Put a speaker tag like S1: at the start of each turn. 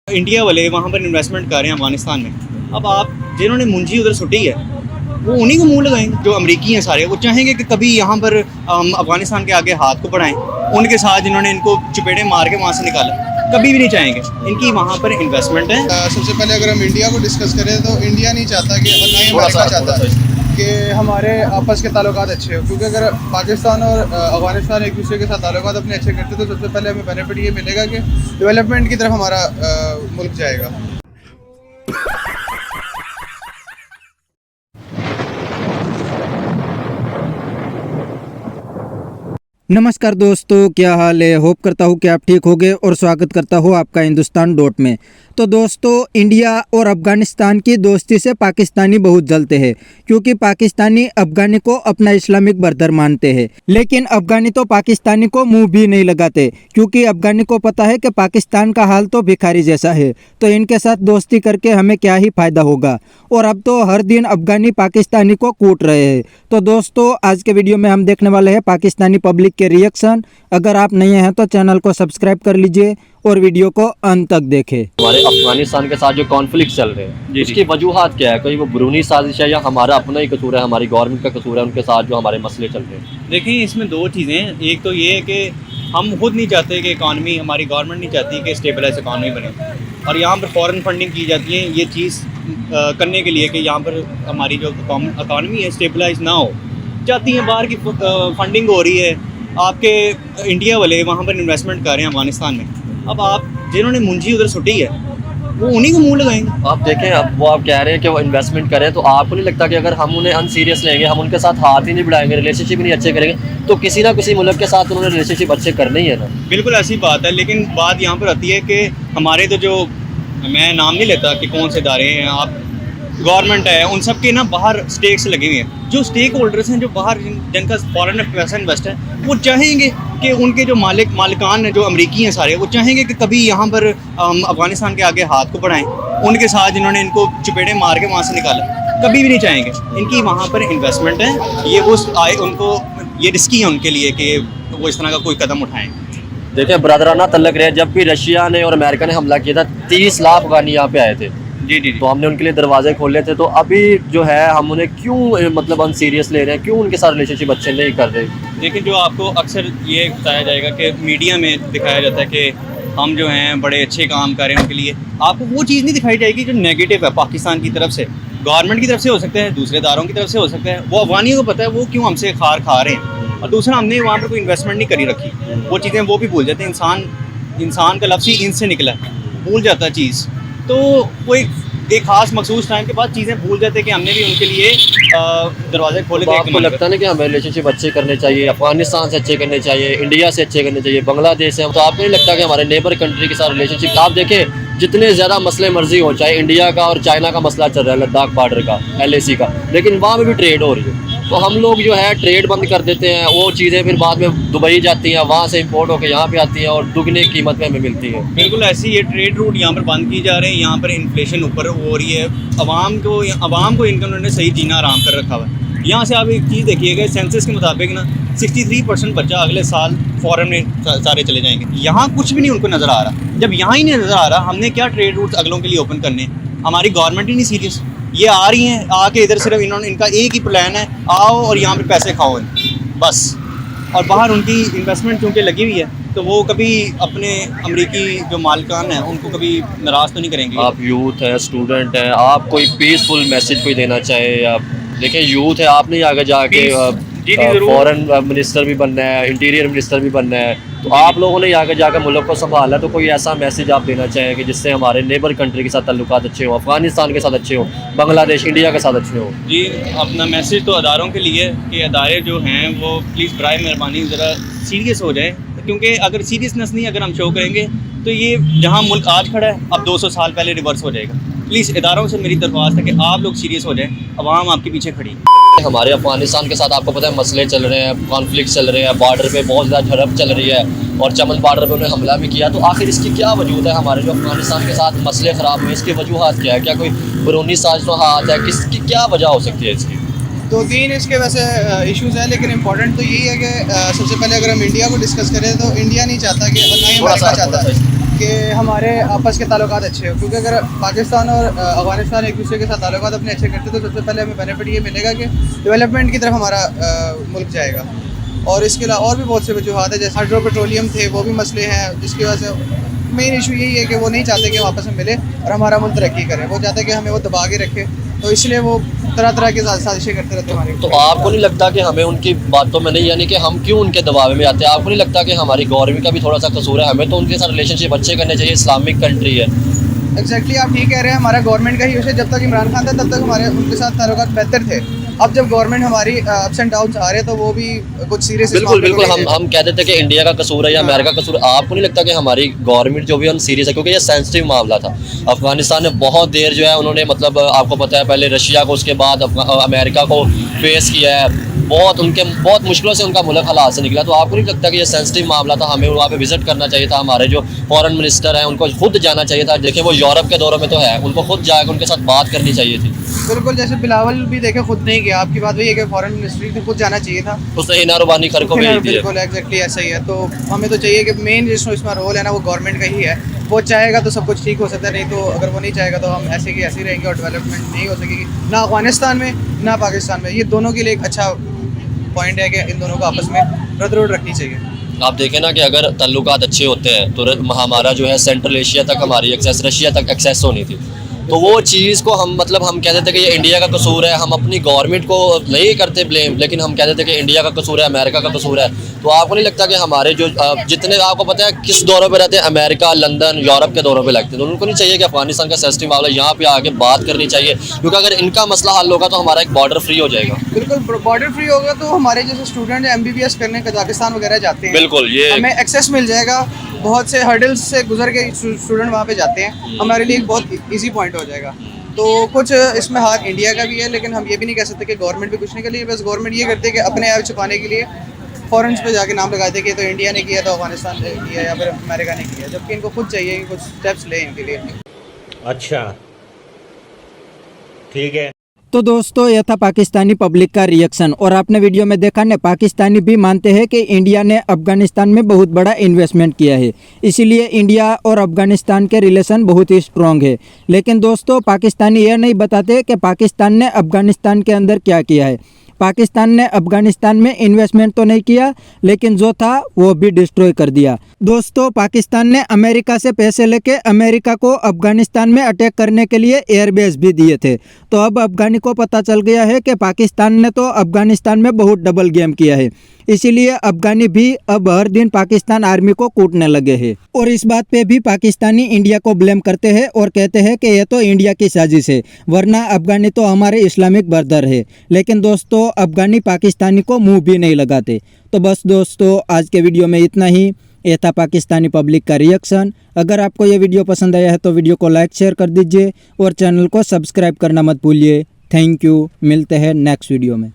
S1: India वाले वहाँ पर इन्वेस्टमेंट कर रहे हैं अफगानिस्तान में। अब आप जिन्होंने मुंजी उधर सुटी है वो उन्हीं को मुंह लगाएंगे। जो अमरीकी हैं सारे वो चाहेंगे कि कभी यहाँ पर अफगानिस्तान के आगे हाथ को बढ़ाएं। उनके साथ जिन्होंने इनको चपेटे मार के वहाँ से निकाला कभी भी नहीं चाहेंगे। इनकी वहाँ पर इन्वेस्टमेंट है।
S2: सबसे पहले अगर हम इंडिया को डिस्कस करें तो इंडिया नहीं चाहता कि और ना ही अमेरिका चाहता है कि हमारे आपस के ताल्लुकात अच्छे हो, क्योंकि अगर पाकिस्तान और अफगानिस्तान एक दूसरे के साथ ताल्लुकात अपने अच्छे करते तो सबसे पहले हमें बेनिफिट ये मिलेगा कि डेवलपमेंट की तरफ हमारा मुल्क जाएगा।
S3: नमस्कार दोस्तों, क्या हाल है। होप करता हूँ कि आप ठीक होंगे और स्वागत करता हूँ आपका हिंदुस्तान डॉट में। तो दोस्तों, इंडिया और अफगानिस्तान की दोस्ती से पाकिस्तानी बहुत जलते हैं, क्योंकि पाकिस्तानी अफगानी को अपना इस्लामिक ब्रदर मानते हैं। लेकिन अफगानी तो पाकिस्तानी को मुंह भी नहीं लगाते, क्योंकि अफगानी को पता है कि पाकिस्तान का हाल तो भिखारी जैसा है, तो इनके साथ दोस्ती करके हमें क्या ही फायदा होगा। और अब तो हर दिन अफगानी पाकिस्तानी को कूट रहे हैं। तो दोस्तों, आज के वीडियो में हम देखने वाले हैं पाकिस्तानी पब्लिक के रिएक्शन। अगर आप नए हैं तो चैनल को सब्सक्राइब कर लीजिए और वीडियो को अंत तक देखें।
S4: हमारे अफगानिस्तान के साथ जो कॉन्फ्लिक्ट चल रहे हैं इसकी वजूहात क्या है? कोई वो बैरूनी साजिश है या हमारा अपना ही कसूर है, हमारी गवर्नमेंट का कसूर है उनके साथ जो हमारे मसले चल रहे हैं?
S1: देखिए, इसमें दो चीज़ें हैं। एक तो ये है कि हम खुद नहीं चाहते कि इकॉनमी, हमारी गवर्नमेंट नहीं चाहती कि स्टेबलाइज इकॉनमी बने, और यहाँ पर फॉरेन फंडिंग की जाती है ये चीज़ करने के लिए कि यहाँ पर हमारी जो इकॉनमी है स्टेबलाइज ना हो। चाहती हैं बाहर की फंडिंग हो रही है। आपके इंडिया वाले वहाँ पर इन्वेस्टमेंट कर रहे हैं अफगानिस्तान में। अब आप जिन्होंने मुंजी उधर सुटी है वो उन्हीं को मुंह लगाएंगे।
S4: आप देखें, अब वो आप कह रहे हैं कि वो इन्वेस्टमेंट करें, तो आपको नहीं लगता कि अगर हम उन्हें अनसीरियस लेंगे, हम उनके साथ हाथ ही नहीं बढ़ाएंगे, रिलेशनशिप नहीं अच्छे करेंगे, तो किसी ना किसी मुल्क के साथ उन्होंने रिलेशनशिप अच्छे करने ही है ना?
S1: बिल्कुल ऐसी बात है, लेकिन बात यहाँ पर आती है कि हमारे तो जो, मैं नाम नहीं लेता कि कौन से इदारे हैं, आप गवर्नमेंट है, उन सब के ना बाहर स्टेक्स लगे हुए हैं। जो स्टेक होल्डर्स हैं, जो बाहर जिनका फॉरेन पैसा इन्वेस्ट है, वो चाहेंगे कि उनके जो मालिकान हैं, जो अमरीकी हैं सारे, वो चाहेंगे कि कभी यहाँ पर अफगानिस्तान के आगे हाथ को बढ़ाएं। उनके साथ जिन्होंने इनको चपेटे मार के वहाँ से निकाला कभी भी नहीं चाहेंगे। इनकी वहाँ पर इन्वेस्टमेंट है, ये वो आए, उनको ये रिस्की है उनके लिए कि वो इस तरह का कोई कदम उठाएँ।
S4: देखिए, ब्रदराना तल्लक रहे। जब भी रशिया ने और अमेरिका ने हमला किया था 30 लाख अफगानी यहाँ पे आए थे।
S1: जी,
S4: तो हमने उनके लिए दरवाजे खोले थे। तो अभी जो है हम उन्हें क्यों मतलब अनसीरियस ले रहे हैं, क्यों उनके साथ रिलेशनशिप अच्छे नहीं कर रहे?
S1: देखिए, जो आपको अक्सर ये बताया जाएगा कि मीडिया में दिखाया जाता है कि हम जो हैं बड़े अच्छे काम कर रहे हैं उनके लिए, आपको वो चीज़ नहीं दिखाई जाएगी जो नेगेटिव है पाकिस्तान की तरफ से। गवर्नमेंट की तरफ से हो सकता है, दूसरे इदारों की तरफ से हो सकता है। वो अफगानियों को पता है वो क्यों हमसे खार खा रहे हैं, और दूसरा हमने वहाँ पर कोई इन्वेस्टमेंट नहीं करी रखी। वो चीज़ें वो भी भूल जाते हैं। इंसान का लफ्ज़ ही इंस से निकला है, भूल जाता चीज़। तो वो एक खास मखसूस टाइम के बाद चीज़ें भूल जाते हैं कि हमने भी उनके लिए दरवाजे खोले थे।
S4: आपको लगता नहीं कि हमें रिलेशनशिप अच्छे करने चाहिए, अफगानिस्तान से अच्छे करने चाहिए, इंडिया से अच्छे करने चाहिए, बांग्लादेश से? तो आपको नहीं लगता कि हमारे नेबर कंट्री के साथ रिलेशनशिप, आप देखें जितने ज़्यादा मसले मर्जी हो, चाहे इंडिया का और चाइना का मसला चल रहा है, लद्दाख बॉर्डर का, LAC का, लेकिन वहाँ में भी ट्रेड हो रही है। तो हम लोग जो है ट्रेड बंद कर देते हैं, वो चीज़ें फिर बाद में दुबई जाती हैं, वहाँ से इंपोर्ट होकर यहाँ पे आती हैं और दुगने कीमत में हमें मिलती है।
S1: बिल्कुल ऐसी ये ट्रेड रूट यहाँ पर बंद की जा रहे हैं। यहाँ पर इन्फ्लेशन ऊपर हो रही है। अवाम को इनका उन्होंने सही जीना आराम कर रखा हुआ है। यहाँ से आप एक चीज़ देखिएगा, सेंसस के मुताबिक ना 63% बच्चा अगले साल फॉरेन में सारे चले जाएंगे। यहाँ कुछ भी नहीं उनको नज़र आ रहा। जब यहाँ ही नहीं नज़र आ रहा, हमने क्या ट्रेड रूट्स अगलों के लिए ओपन करने? हमारी गवर्नमेंट ही नहीं सीरियस। ये आ रही हैं आके इधर, सिर्फ इनका एक ही प्लान है, आओ और यहाँ पे पैसे खाओ बस। और बाहर उनकी इन्वेस्टमेंट चूँकि लगी हुई है, तो वो कभी अपने अमरीकी जो मालिकान हैं उनको कभी नाराज़ तो नहीं करेंगे।
S4: आप यूथ हैं, स्टूडेंट हैं, आप कोई पीसफुल मैसेज कोई देना चाहे? या देखिए, यूथ है, आपने आगे जाके फॉरेन मिनिस्टर भी बनना है, इंटीरियर मिनिस्टर भी बनना है, तो आप लोगों ने आगे जाकर मुल्क को संभाला, तो कोई ऐसा मैसेज आप देना चाहें कि जिससे हमारे नेबर कंट्री के साथ ताल्लुकात अच्छे हों, अफगानिस्तान के साथ अच्छे हों, बांग्लादेश, इंडिया के साथ अच्छे हों?
S1: जी, अपना मैसेज तो अदारों के लिए कि अदारे जो हैं वो प्लीज़ बराए मेहरबानी ज़रा सीरियस हो जाएँ, क्योंकि अगर सीरियसनेस नहीं अगर हम शो करेंगे तो ये जहाँ मुल्क आज खड़ा है अब 200 साल पहले रिवर्स हो जाएगा। प्लीज़ इदारों से मेरी दरख्वास्त है कि आप लोग सीरियस हो जाएं, अवाम आपके पीछे खड़ी है।
S4: हमारे अफगानिस्तान के साथ आपको पता है मसले चल रहे हैं, कॉन्फ्लिक्ट चल रहे हैं, बॉर्डर पे बहुत ज़्यादा झड़प चल रही है और चमन बॉर्डर पे उन्हें हमला भी किया। तो आखिर इसकी क्या वजूद है? हमारे जो अफगानिस्तान के साथ मसले ख़राब हुए, इसकी वजूहत क्या है? क्या कोई बैरूनी साजिशों हाथ है? किसकी क्या वजह हो सकती है इसकी?
S2: 2-3 इसके वैसे इश्यूज़ हैं, लेकिन इंपॉर्टेंट तो यही है कि सबसे पहले अगर हम इंडिया को डिस्कस करें तो इंडिया नहीं चाहता कि और ना ही अमेरिका चाहता है कि हमारे आपस के ताल्लुकात अच्छे हो, क्योंकि अगर पाकिस्तान और अफगानिस्तान एक दूसरे के साथ ताल्लुकात अपने अच्छे करते तो सबसे पहले हमें बेनिफिट ये मिलेगा कि डेवलपमेंट की तरफ हमारा मुल्क जाएगा। और इसके अलावा और भी बहुत से वजूहत है, जैसे हाइड्रो पेट्रोलियम थे, वो भी मसले हैं जिसकी वजह से मेन इशू यही है कि वो नहीं चाहते कि हम आपस में मिले और हमारा मुल्क तरक्की करें, वो चाहते हैं कि हमें वो दबा के रखे, तो इसलिए वो तरह तरह की साजिशें करते रहते हैं हमारे।
S4: तो आपको नहीं लगता कि हमें उनकी बातों में नहीं, यानी कि हम क्यों उनके दबाव में आते हैं? आपको नहीं लगता कि हमारी गवर्नमेंट का भी थोड़ा सा कसूर है? हमें तो उनके साथ रिलेशनशिप अच्छे करने चाहिए, इस्लामिक कंट्री है।
S2: एग्जैक्टली आप ठीक कह रहे हैं, हमारा गवर्नमेंट का ही इशू है। जब तक इमरान खान था तब तक हमारे उनके साथ ताल्लुकात बेहतर थे। अब जब गवर्नमेंट हमारी अप्स एंड डाउन्स आ रहे हैं तो वो भी कुछ सीरियस
S4: बिल्कुल हम कहते थे कि इंडिया का कसूर है या अमेरिका का कसूर। आपको नहीं लगता कि हमारी गवर्नमेंट जो भी हम सीरियस है, क्योंकि ये सेंसिटिव मामला था। अफगानिस्तान ने बहुत देर जो है उन्होंने मतलब आपको पता है पहले रशिया को, उसके बाद अमेरिका को फेस किया है, बहुत मुश्किलों से उनका मुल्क हालात से निकला। तो आपको नहीं लगता कि ये सेंसिटिव मामला था, हमें वहाँ पे विजिट करना चाहिए था? हमारे जो फॉरेन मिनिस्टर हैं उनको खुद जाना चाहिए था। देखिए वो यूरोप के दौरों में तो है, उनको खुद जाकर उनके साथ बात करनी चाहिए थी।
S2: बिल्कुल, जैसे बिलावल भी देखे खुद नहीं गया। आपकी बात वही है कि फॉरेन मिनिस्ट्री को खुद जाना चाहिए था,
S4: उसने हिना रुबानी खर को भेज दिया।
S2: बिल्कुल एग्जैक्टली ऐसा ही है। तो हमें तो चाहिए कि मेन जिसमें इसमें रोल है ना वो गवर्नमेंट का ही है। वो चाहेगा तो सब कुछ ठीक हो सकता है, नहीं तो अगर वो नहीं चाहेगा तो हम ऐसे की ऐसे ही रहेंगे और डेवलपमेंट नहीं हो सकेगी, ना अफगानिस्तान में ना पाकिस्तान में। ये दोनों के लिए एक अच्छा पॉइंट है कि इन दोनों को आपस में रद्द रखनी चाहिए।
S4: आप देखें ना कि अगर ताल्लुकात अच्छे होते हैं तो हमारा जो है सेंट्रल एशिया तक हमारी एक्सेस, रशिया तक एक्सेस होनी थी। तो वो चीज़ को हम मतलब हम कहते थे कि ये इंडिया का कसूर है। हम अपनी गवर्नमेंट को नहीं करते ब्लेम, लेकिन हम कहते थे कि इंडिया का कसूर है, अमेरिका का कसूर है। तो आपको नहीं लगता कि हमारे जो जितने आपको पता है किस दौरों पे रहते हैं, अमेरिका, लंदन, यूरोप के दौरों पे लगते हैं, तो उनको नहीं चाहिए कि अफगानिस्तान का सेंसिटिव मामला यहाँ पे आके बात करनी चाहिए? क्योंकि अगर इनका मसला हल होगा तो हमारा एक बॉर्डर फ्री हो जाएगा।
S2: बिल्कुल, बॉर्डर फ्री होगा तो हमारे जैसे स्टूडेंट MBBS करने कजाकिस्तान वगैरह जाते हैं,
S4: बिल्कुल ये
S2: हमें एक्सेस मिल जाएगा। बहुत से हर्डल्स से गुजर के स्टूडेंट वहाँ पे जाते हैं, हमारे लिए एक बहुत ईजी पॉइंट हो जाएगा। तो कुछ इसमें हाथ इंडिया का भी है, लेकिन हम ये भी नहीं कह सकते कि गवर्नमेंट भी कुछ नहीं कर रही है। बस गवर्नमेंट ये करती है कि अपने आप छुपाने के लिए फॉरेन पे जाके नाम लगाते कि तो इंडिया ने किया, तो अफगानिस्तान ने किया या फिर अमेरिका ने किया, जबकि इनको खुद चाहिए कि कुछ स्टेप्स लें इनके लिए।
S5: अच्छा, ठीक है।
S3: तो दोस्तों यह था पाकिस्तानी पब्लिक का रिएक्शन। और आपने वीडियो में देखा ना, पाकिस्तानी भी मानते हैं कि इंडिया ने अफगानिस्तान में बहुत बड़ा इन्वेस्टमेंट किया है, इसीलिए इंडिया और अफगानिस्तान के रिलेशन बहुत ही स्ट्रॉन्ग है। लेकिन दोस्तों पाकिस्तानी यह नहीं बताते कि पाकिस्तान ने अफगानिस्तान के अंदर क्या किया है। पाकिस्तान ने अफगानिस्तान में इन्वेस्टमेंट तो नहीं किया, लेकिन जो था वो भी डिस्ट्रॉय कर दिया। दोस्तों पाकिस्तान ने अमेरिका से पैसे लेके अमेरिका को अफगानिस्तान में अटैक करने के लिए एयरबेस भी दिए थे। तो अब अफगानी को पता चल गया है कि पाकिस्तान ने तो अफगानिस्तान में बहुत डबल गेम किया है, इसीलिए अफगानी भी अब हर दिन पाकिस्तान आर्मी को कूटने लगे हैं। और इस बात पे भी पाकिस्तानी इंडिया को ब्लेम करते हैं और कहते हैं कि यह तो इंडिया की साजिश है, वरना अफगानी तो हमारे इस्लामिक ब्रदर है। लेकिन दोस्तों अफगानी पाकिस्तानी को मुंह भी नहीं लगाते। तो बस दोस्तों आज के वीडियो में इतना ही। यह था पाकिस्तानी पब्लिक का रिएक्शन। अगर आपको ये वीडियो पसंद आया है तो वीडियो को लाइक शेयर कर दीजिए और चैनल को सब्सक्राइब करना मत भूलिए। थैंक यू, मिलते हैं नेक्स्ट वीडियो में।